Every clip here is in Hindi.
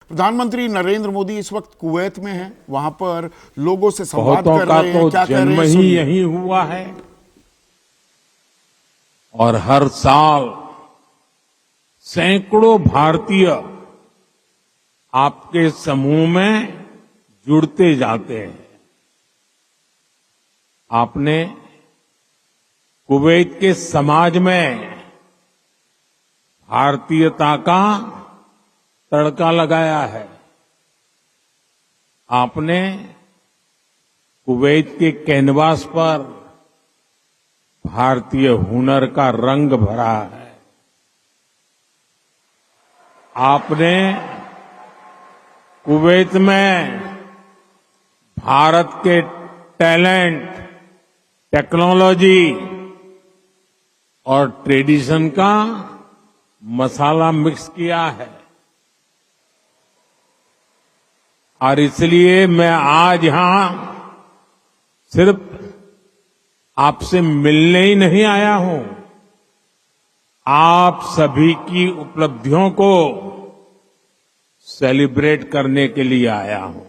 प्रधानमंत्री नरेंद्र मोदी इस वक्त कुवैत में हैं, वहां पर लोगों से संवाद बहुतों कर का रहे हैं। तो क्या कह जन्म रहे हैं ही सुनिए। यहीं हुआ है और हर साल सैकड़ों भारतीय आपके समूह में जुड़ते जाते हैं। आपने कुवैत के समाज में भारतीयता का तड़का लगाया है। आपने कुवैत के कैनवास पर भारतीय हुनर का रंग भरा है। आपने कुवैत में भारत के टैलेंट, टेक्नोलॉजी और ट्रेडिशन का मसाला मिक्स किया है। और इसलिए मैं आज यहां सिर्फ आपसे मिलने ही नहीं आया हूं, आप सभी की उपलब्धियों को सेलिब्रेट करने के लिए आया हूं।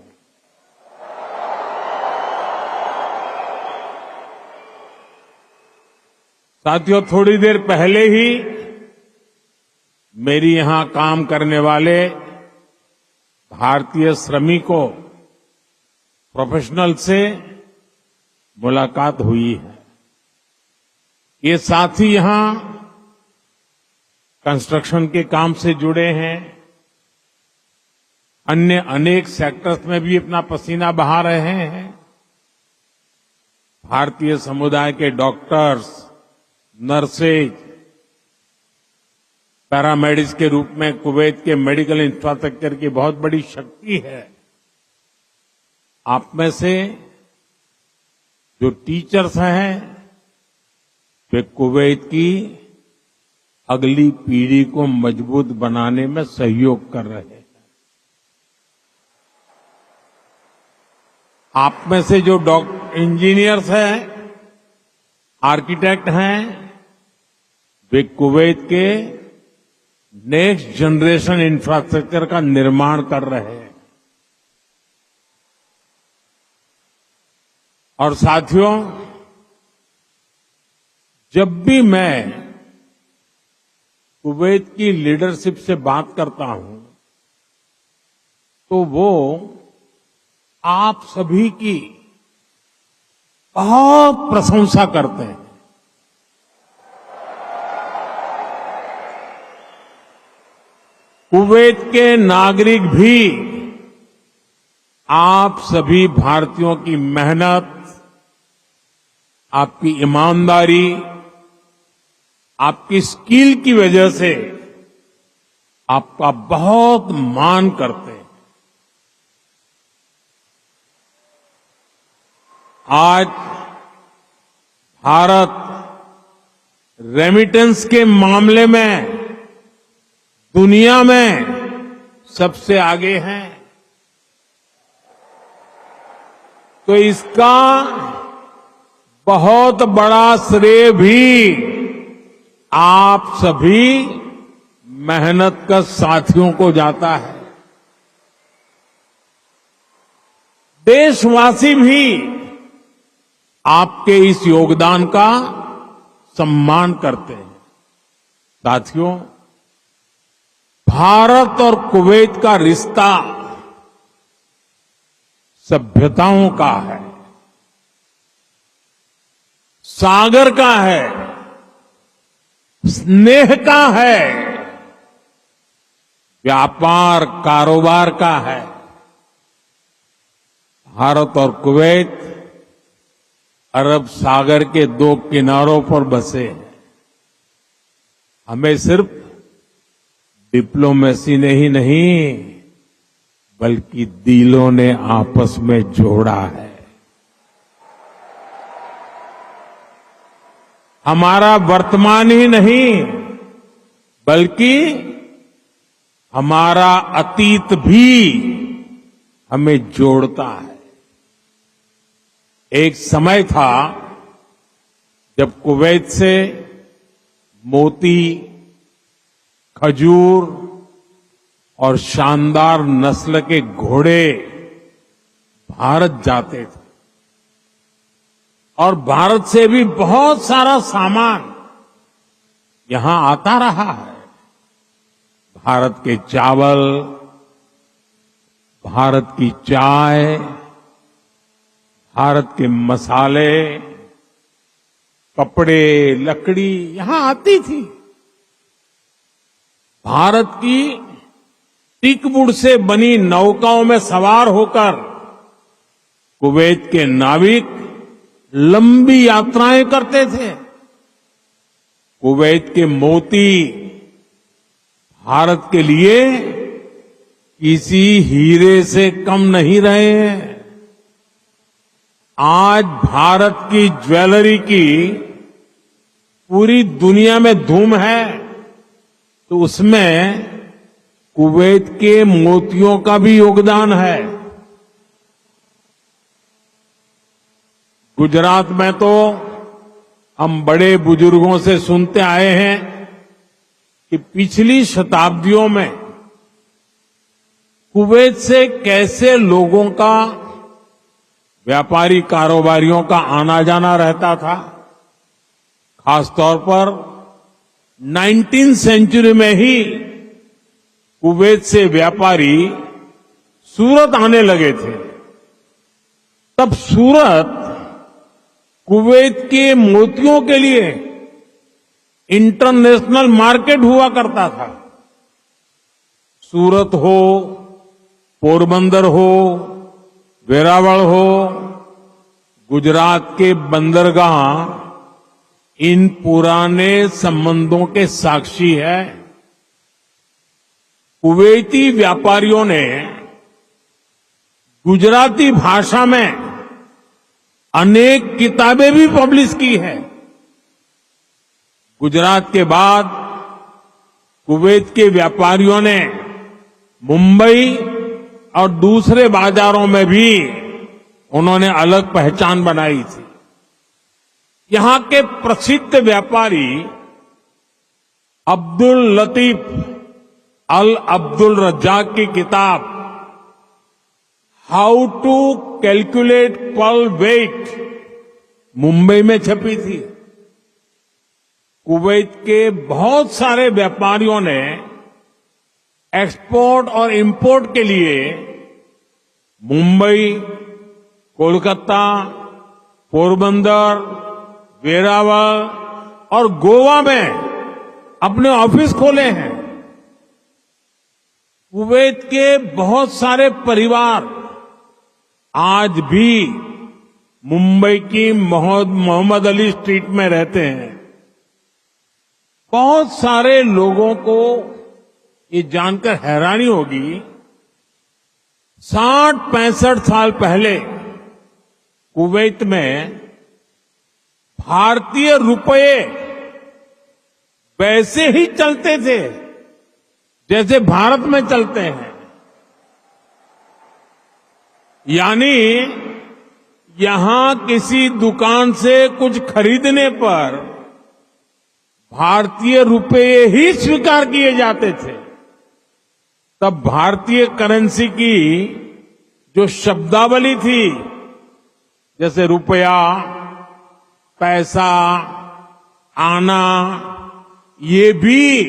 साथियों, थोड़ी देर पहले ही मेरी यहां काम करने वाले भारतीय श्रमिकों, प्रोफेशनल से मुलाकात हुई है। ये साथी यहां कंस्ट्रक्शन के काम से जुड़े हैं, अन्य अनेक सेक्टर्स में भी अपना पसीना बहा रहे हैं। भारतीय समुदाय के डॉक्टर्स, नर्सेज, पैरामेडिक्स के रूप में कुवैत के मेडिकल इंफ्रास्ट्रक्चर की बहुत बड़ी शक्ति है। आप में से जो टीचर्स हैं वे कुवैत की अगली पीढ़ी को मजबूत बनाने में सहयोग कर रहे हैं। आप में से जो इंजीनियर्स हैं, आर्किटेक्ट हैं, वे कुवैत के नेक्स्ट जनरेशन इंफ्रास्ट्रक्चर का निर्माण कर रहे हैं। और साथियों, जब भी मैं कुवैत की लीडरशिप से बात करता हूं तो वो आप सभी की बहुत प्रशंसा करते हैं। कुवैत के नागरिक भी आप सभी भारतीयों की मेहनत, आपकी ईमानदारी, आपकी स्किल की वजह से आपका बहुत मान करते हैं। आज भारत रेमिटेंस के मामले में दुनिया में सबसे आगे है, तो इसका बहुत बड़ा श्रेय भी आप सभी मेहनत का साथियों को जाता है। देशवासी भी आपके इस योगदान का सम्मान करते हैं। साथियों, भारत और कुवैत का रिश्ता सभ्यताओं का है, सागर का है, स्नेह का है, व्यापार कारोबार का है। भारत और कुवैत अरब सागर के दो किनारों पर बसे हैं। हमें सिर्फ डिप्लोमेसी ने ही नहीं बल्कि दिलों ने आपस में जोड़ा है। हमारा वर्तमान ही नहीं बल्कि हमारा अतीत भी हमें जोड़ता है। एक समय था जब कुवैत से मोती, खजूर और शानदार नस्ल के घोड़े भारत जाते थे और भारत से भी बहुत सारा सामान यहां आता रहा है। भारत के चावल, भारत की चाय, भारत के मसाले, कपड़े, लकड़ी यहां आती थी। भारत की टीकवुड से बनी नौकाओं में सवार होकर कुवैत के नाविक लंबी यात्राएं करते थे। कुवैत के मोती भारत के लिए किसी हीरे से कम नहीं रहे हैं। आज भारत की ज्वेलरी की पूरी दुनिया में धूम है, तो उसमें कुवैत के मोतियों का भी योगदान है। गुजरात में तो हम बड़े बुजुर्गों से सुनते आए हैं कि पिछली शताब्दियों में कुवैत से कैसे लोगों का, व्यापारी कारोबारियों का आना जाना रहता था। खासतौर पर 19वीं सेंचुरी में ही कुवैत से व्यापारी सूरत आने लगे थे। तब सूरत कुवैत के मोतियों के लिए इंटरनेशनल मार्केट हुआ करता था। सूरत हो, पोरबंदर हो, वेरावल हो, गुजरात के बंदरगाह इन पुराने संबंधों के साक्षी है। कुवैती व्यापारियों ने गुजराती भाषा में अनेक किताबें भी पब्लिश की है। गुजरात के बाद कुवैत के व्यापारियों ने मुंबई और दूसरे बाजारों में भी उन्होंने अलग पहचान बनाई थी। यहां के प्रसिद्ध व्यापारी अब्दुल लतीफ अल अब्दुल रज्जाक की किताब how to calculate pearl weight Mumbai में छपी थी। कुवैत के बहुत सारे व्यापारियों ने एक्सपोर्ट और इंपोर्ट के लिए मुंबई, कोलकाता, पोरबंदर, वेरावल और गोवा में अपने ऑफिस खोले हैं। कुवैत के बहुत सारे परिवार आज भी मुंबई की मोहम्मद अली स्ट्रीट में रहते हैं। बहुत सारे लोगों को ये जानकर हैरानी होगी, 60-65 साल पहले कुवैत में भारतीय रुपये वैसे ही चलते थे जैसे भारत में चलते हैं। यानी यहां किसी दुकान से कुछ खरीदने पर भारतीय रुपये ही स्वीकार किए जाते थे। तब भारतीय करेंसी की जो शब्दावली थी, जैसे रुपया, पैसा, आना, ये भी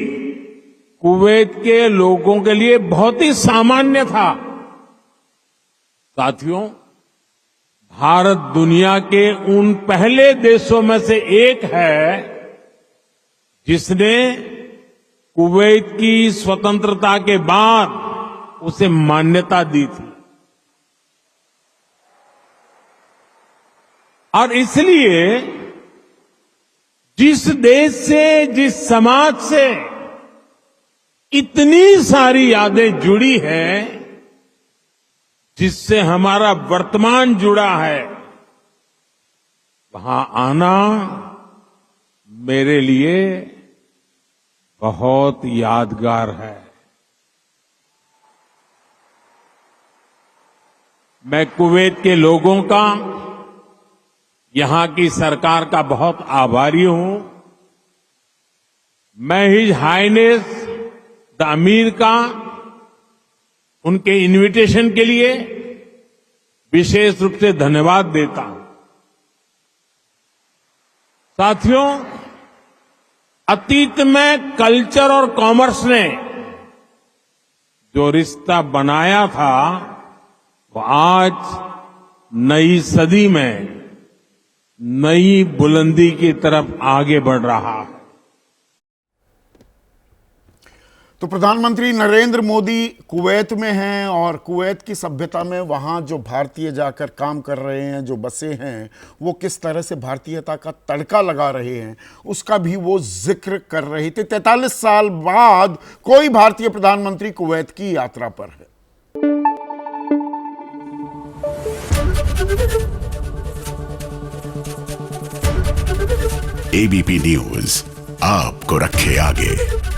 कुवैत के लोगों के लिए बहुत ही सामान्य था। साथियों, भारत दुनिया के उन पहले देशों में से एक है जिसने कुवैत की स्वतंत्रता के बाद उसे मान्यता दी थी। और इसलिए जिस देश से, जिस समाज से इतनी सारी यादें जुड़ी हैं, जिससे हमारा वर्तमान जुड़ा है, वहां आना मेरे लिए बहुत यादगार है। मैं कुवैत के लोगों का, यहां की सरकार का बहुत आभारी हूं। मैं हिज हाइनेस द अमीर का उनके इनविटेशन के लिए विशेष रूप से धन्यवाद देता हूं। साथियों, अतीत में कल्चर और कॉमर्स ने जो रिश्ता बनाया था, वो आज नई सदी में नई बुलंदी की तरफ आगे बढ़ रहा है। तो प्रधानमंत्री नरेंद्र मोदी कुवैत में हैं और कुवैत की सभ्यता में वहाँ जो भारतीय जाकर काम कर रहे हैं, जो बसे हैं, वो किस तरह से भारतीयता का तड़का लगा रहे हैं, उसका भी वो जिक्र कर रहे थे। 43 साल बाद कोई भारतीय प्रधानमंत्री कुवैत की यात्रा पर है। एबीपी न्यूज आपको रखे आगे।